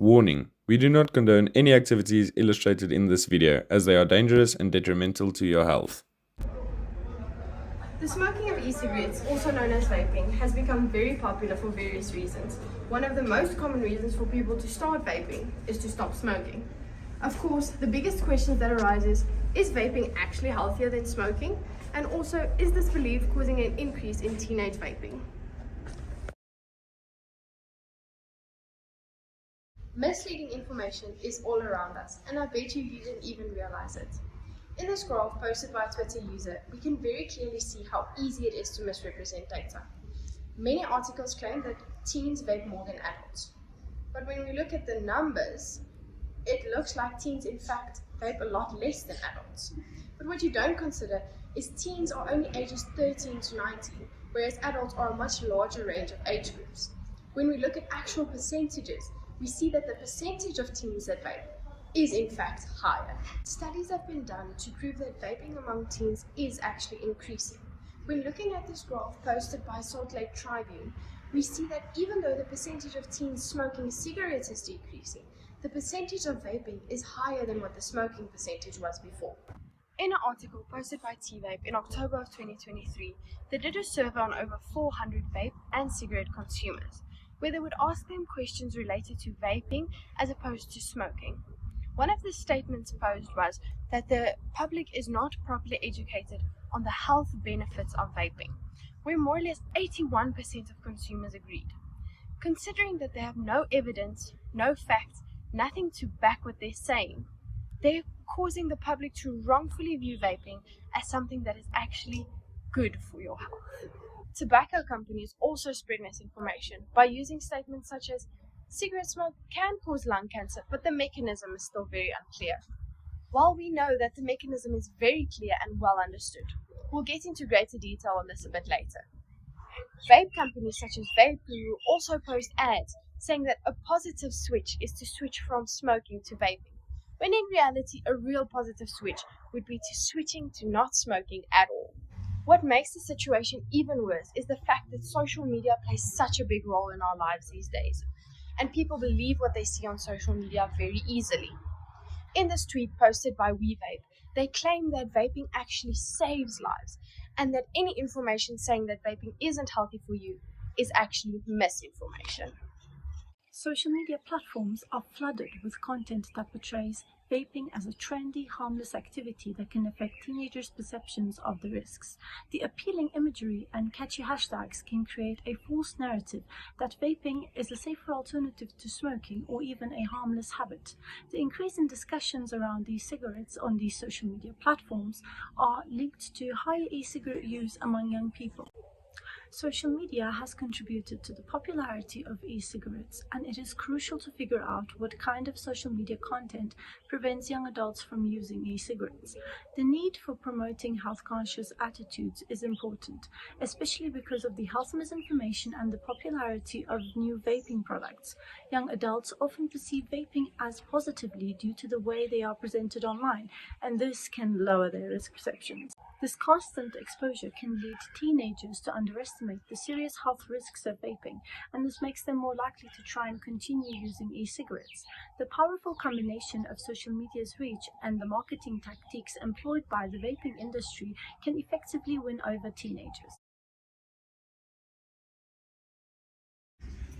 Warning: we do not condone any activities illustrated in this video, as they are dangerous and detrimental to your health. The smoking of e-cigarettes, also known as vaping, has become very popular for various reasons. One of the most common reasons for people to start vaping is to stop smoking. Of course, the biggest question that arises is vaping actually healthier than smoking? And also, is this belief causing an increase in teenage vaping? Misleading information is all around us, and I bet you didn't even realize it. In this graph posted by a Twitter user, we can very clearly see how easy it is to misrepresent data. Many articles claim that teens vape more than adults. But when we look at the numbers, it looks like teens in fact vape a lot less than adults. But what you don't consider is teens are only ages 13 to 19, whereas adults are a much larger range of age groups. When we look at actual percentages, we see that the percentage of teens that vape is in fact higher. Studies have been done to prove that vaping among teens is actually increasing. When looking at this graph posted by Salt Lake Tribune, we see that even though the percentage of teens smoking cigarettes is decreasing, the percentage of vaping is higher than what the smoking percentage was before. In an article posted by Thieme in October of 2023, they did a survey on over 400 vape and cigarette consumers, where they would ask them questions related to vaping as opposed to smoking. One of the statements posed was that the public is not properly educated on the health benefits of vaping, where more or less 81% of consumers agreed. Considering that they have no evidence, no facts, nothing to back what they're saying, they're causing the public to wrongfully view vaping as something that is actually good for your health. Tobacco companies also spread misinformation by using statements such as, cigarette smoke can cause lung cancer, but the mechanism is still very unclear. While we know that the mechanism is very clear and well understood, we'll get into greater detail on this a bit later. Vape companies such as Vape Guru also post ads saying that a positive switch is to switch from smoking to vaping, when in reality a real positive switch would be to switching to not smoking at all. What makes the situation even worse is the fact that social media plays such a big role in our lives these days, and people believe what they see on social media very easily. In this tweet posted by WeVape, they claim that vaping actually saves lives, and that any information saying that vaping isn't healthy for you is actually misinformation. Social media platforms are flooded with content that portrays vaping as a trendy, harmless activity that can affect teenagers' perceptions of the risks. The appealing imagery and catchy hashtags can create a false narrative that vaping is a safer alternative to smoking or even a harmless habit. The increase in discussions around e-cigarettes on these social media platforms are linked to higher e-cigarette use among young people. Social media has contributed to the popularity of e-cigarettes, and it is crucial to figure out what kind of social media content prevents young adults from using e-cigarettes. The need for promoting health-conscious attitudes is important, especially because of the health misinformation and the popularity of new vaping products. Young adults often perceive vaping as positively due to the way they are presented online, and this can lower their risk perceptions. This constant exposure can lead teenagers to underestimate the serious health risks of vaping, and this makes them more likely to try and continue using e-cigarettes. The powerful combination of social media's reach and the marketing tactics employed by the vaping industry can effectively win over teenagers.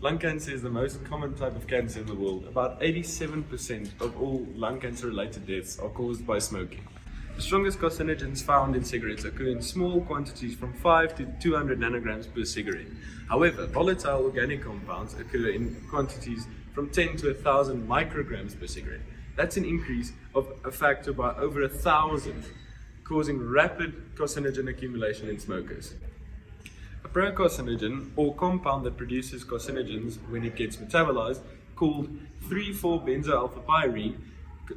Lung cancer is the most common type of cancer in the world. About 87% of all lung cancer-related deaths are caused by smoking. The strongest carcinogens found in cigarettes occur in small quantities from 5 to 200 nanograms per cigarette. However, volatile organic compounds occur in quantities from 10 to 1,000 micrograms per cigarette. That's an increase of a factor by over 1,000, causing rapid carcinogen accumulation in smokers. A procarcinogen, or compound that produces carcinogens when it gets metabolized, called 3,4-benzoalpha-pyrene,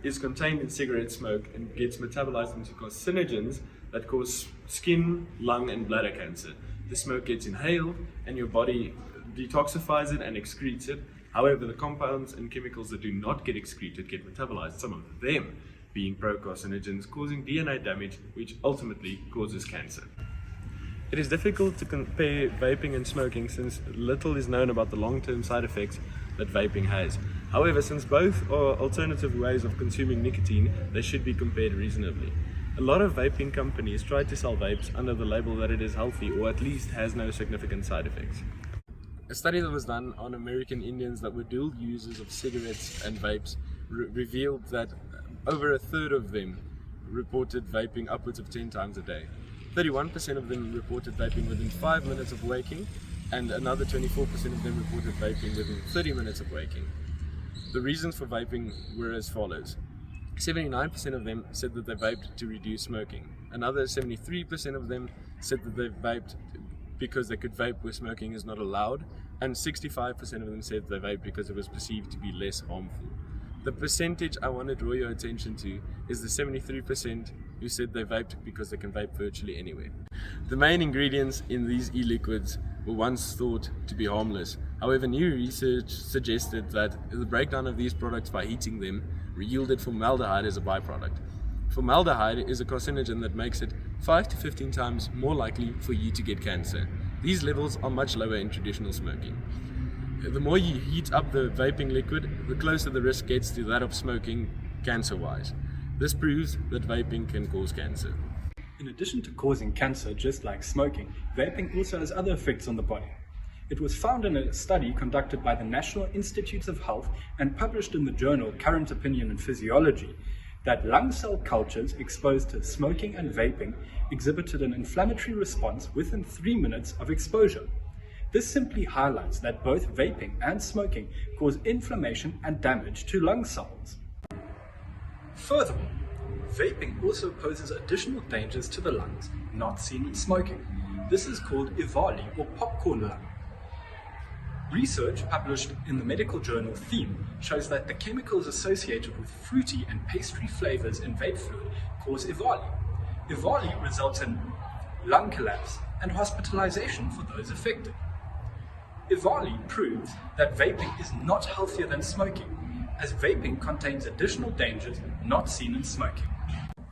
is contained in cigarette smoke and gets metabolized into carcinogens that cause skin, lung, and bladder cancer. The smoke gets inhaled and your body detoxifies it and excretes it. However, the compounds and chemicals that do not get excreted get metabolized, some of them being procarcinogens, causing DNA damage, which ultimately causes cancer. It is difficult to compare vaping and smoking since little is known about the long-term side effects that vaping has. However, since both are alternative ways of consuming nicotine, they should be compared reasonably. A lot of vaping companies try to sell vapes under the label that it is healthy or at least has no significant side effects. A study that was done on American Indians that were dual users of cigarettes and vapes revealed that over a third of them reported vaping upwards of 10 times a day. 31% of them reported vaping within 5 minutes of waking, and another 24% of them reported vaping within 30 minutes of waking. The reasons for vaping were as follows. 79% of them said that they vaped to reduce smoking. Another 73% of them said that they vaped because they could vape where smoking is not allowed, and 65% of them said they vaped because it was perceived to be less harmful. The percentage I want to draw your attention to is the 73% who said they vaped because they can vape virtually anywhere. The main ingredients in these e-liquids were once thought to be harmless. However, new research suggested that the breakdown of these products by heating them yielded formaldehyde as a byproduct. Formaldehyde is a carcinogen that makes it 5 to 15 times more likely for you to get cancer. These levels are much lower in traditional smoking. The more you heat up the vaping liquid, the closer the risk gets to that of smoking cancer-wise. This proves that vaping can cause cancer. In addition to causing cancer, just like smoking, vaping also has other effects on the body. It was found in a study conducted by the National Institutes of Health and published in the journal Current Opinion in Physiology that lung cell cultures exposed to smoking and vaping exhibited an inflammatory response within 3 minutes of exposure. This simply highlights that both vaping and smoking cause inflammation and damage to lung cells. Furthermore, vaping also poses additional dangers to the lungs not seen in smoking. This is called EVALI or popcorn lung. Research published in the medical journal Thieme shows that the chemicals associated with fruity and pastry flavors in vape fluid cause EVALI. EVALI results in lung collapse and hospitalization for those affected. EVALI proves that vaping is not healthier than smoking, as vaping contains additional dangers not seen in smoking.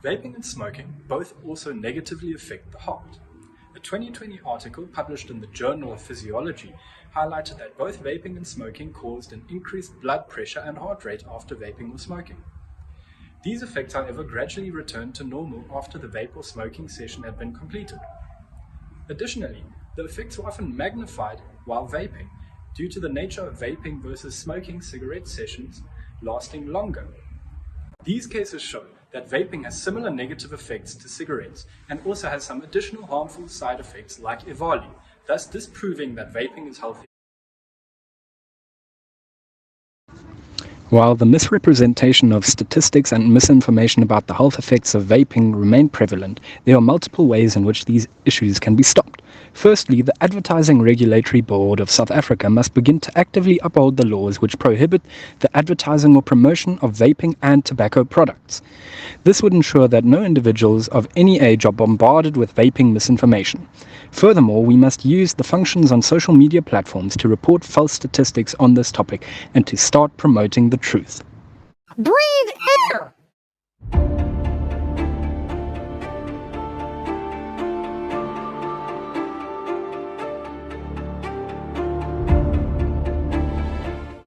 Vaping and smoking both also negatively affect the heart. A 2020 article published in the Journal of Physiology highlighted that both vaping and smoking caused an increased blood pressure and heart rate after vaping or smoking. These effects, however, gradually returned to normal after the vape or smoking session had been completed. Additionally, the effects were often magnified while vaping due to the nature of vaping versus smoking cigarette sessions lasting longer. These cases show that vaping has similar negative effects to cigarettes and also has some additional harmful side effects like EVALI, thus disproving that vaping is healthy. While the misrepresentation of statistics and misinformation about the health effects of vaping remain prevalent, there are multiple ways in which these issues can be stopped. Firstly, the Advertising Regulatory Board of South Africa must begin to actively uphold the laws which prohibit the advertising or promotion of vaping and tobacco products. This would ensure that no individuals of any age are bombarded with vaping misinformation. Furthermore, we must use the functions on social media platforms to report false statistics on this topic and to start promoting the truth. Breathe air!